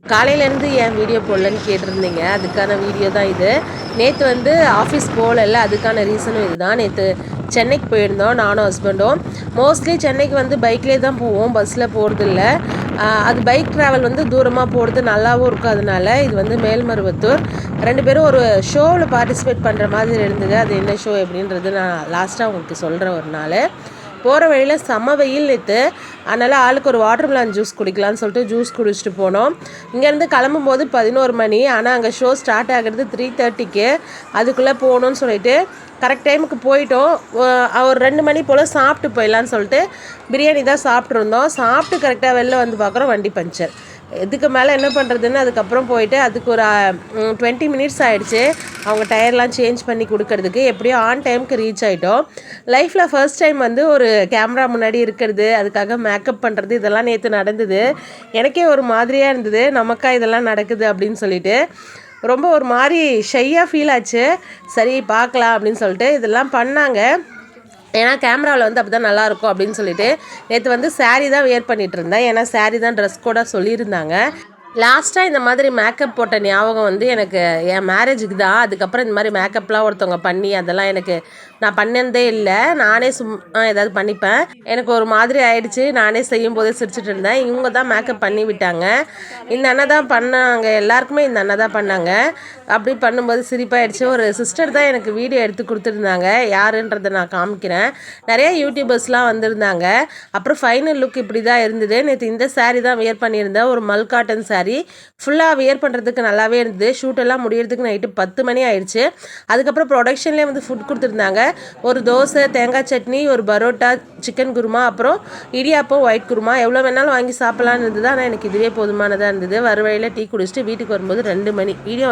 காலையிலேருந்து ஏன் வீடியோ போடலன்னு கேட்டிருந்தீங்க. அதுக்கான வீடியோ தான் இது. நேற்று வந்து ஆஃபீஸ் போகலல்ல, அதுக்கான ரீசனும் இதுதான். நேற்று சென்னைக்கு போயிருந்தோம் நானும் ஹஸ்பண்டும். மோஸ்ட்லி சென்னைக்கு வந்து பைக்லேயே தான் போவோம், பஸ்ஸில் போகிறதில்ல. அது பைக் ட்ராவல் வந்து தூரமாக போகிறது நல்லாவும் இருக்கும். அதனால இது வந்து மேல்மருவத்தூர். 2 பேரும் ஒரு ஷோவில் பார்ட்டிசிபேட் பண்ணுற மாதிரி இருந்தது. அது என்ன ஷோ எப்படின்றது நான் லாஸ்ட்டாக உங்களுக்கு சொல்கிறேன் ஒரு நாள். போகிற வழியில் செம்ம வெயில் நேற்று. அதனால் ஆளுக்கு ஒரு வாட்டர் மெலன் ஜூஸ் குடிக்கலான்னு சொல்லிட்டு ஜூஸ் குடிச்சிட்டு போனோம். இங்கேருந்து கிளம்பும்போது 11 மணி. ஆனால் அங்கே ஷோ ஸ்டார்ட் ஆகிறது 3:30க்கு. அதுக்குள்ளே போகணுன்னு சொல்லிட்டு கரெக்ட் டைமுக்கு போயிட்டோம். ஒரு 2 மணி போல் சாப்பிட்டு போயிடலான்னு சொல்லிட்டு பிரியாணி தான் சாப்பிட்ருந்தோம். சாப்பிட்டு கரெக்டாக வெளில வந்து பார்க்குறோம், வண்டி பஞ்சர். இதுக்கு மேலே என்ன பண்ணுறதுன்னு அதுக்கப்புறம் போயிட்டு அதுக்கு ஒரு 20 மினிட்ஸ் ஆகிடுச்சு அவங்க டயர்லாம் சேஞ்ச் பண்ணி கொடுக்கறதுக்கு. எப்படியோ ஆன் டைமுக்கு ரீச் ஆகிட்டோம். லைஃப்பில் ஃபர்ஸ்ட் டைம் வந்து ஒரு கேமரா முன்னாடி இருக்கிறது, அதுக்காக மேக்கப் பண்ணுறது, இதெல்லாம் நேற்று நடந்தது. எனக்கே ஒரு மாதிரியாக இருந்தது, நமக்கா இதெல்லாம் நடக்குது அப்படின்னு சொல்லிட்டு. ரொம்ப ஒரு மாதிரி ஷையாக ஃபீல் ஆச்சு. சரி பார்க்கலாம் அப்படின்னு சொல்லிட்டு இதெல்லாம் பண்ணாங்க. ஏன்னா கேமராவில் வந்து அப்படி தான் நல்லாயிருக்கும் அப்படின்னு சொல்லிட்டு நேற்று வந்து சாரீ தான் வியர் பண்ணிகிட்டு இருந்தேன். ஏன்னா சாரீ தான் ட்ரெஸ் கூட சொல்லியிருந்தாங்க. லாஸ்ட்டாக இந்த மாதிரி மேக்கப் போட்ட ஞாபகம் வந்து எனக்கு என் மேரேஜுக்கு தான். அதுக்கப்புறம் இந்த மாதிரி மேக்கப்லாம் ஒருத்தவங்க பண்ணி அதெல்லாம் எனக்கு நான் பண்ணதே இல்லை. நானே ஏதாவது பண்ணிப்பேன். எனக்கு ஒரு மாதிரி ஆயிடுச்சு. நானே செய்யும் போதே சிரிச்சிட்டு இருந்தேன். இவங்க தான் மேக்கப் பண்ணி விட்டாங்க. இந்த அண்ணன் தான் பண்ணாங்க, எல்லாருக்குமே இந்த அண்ணன் தான் பண்ணாங்க. அப்படி பண்ணும்போது சிரிப்பாயிடுச்சு. ஒரு சிஸ்டர் தான் எனக்கு வீடியோ எடுத்து கொடுத்துருந்தாங்க, யாருன்றதை நான் காமிக்கிறேன். நிறைய யூடியூபர்ஸ்லாம் வந்திருந்தாங்க. அப்புறம் ஃபைனல் லுக் இப்படி தான் இருந்தது. நேற்று இந்த சாரீ தான் வியர் பண்ணியிருந்தேன், ஒரு மல் காட்டன் சாரீ. ஃபுல்லாக வியர் பண்ணுறதுக்கு நல்லாவே இருந்தது. ஷூட்டெல்லாம் முடியறதுக்கு நைட்டு 10 மணி ஆயிடுச்சு. அதுக்கப்புறம் ப்ரொடக்ஷன்லேயே வந்து ஃபுட் கொடுத்துருந்தாங்க. ஒரு தோசை, தேங்காய் சட்னி, ஒரு பரோட்டா, சிக்கன் குருமா, அப்புறம் இடியாப்பம், ஒயிட் குருமா. எவ்வளோ வேணாலும் வாங்கி சாப்பிட்லான்னு இருந்தது. ஆனால் எனக்கு இதுவே போதுமானதாக இருந்தது. வர வழியில் டீ குடிச்சிட்டு வீட்டுக்கு வரும்போது 2 மணி. வீடியோ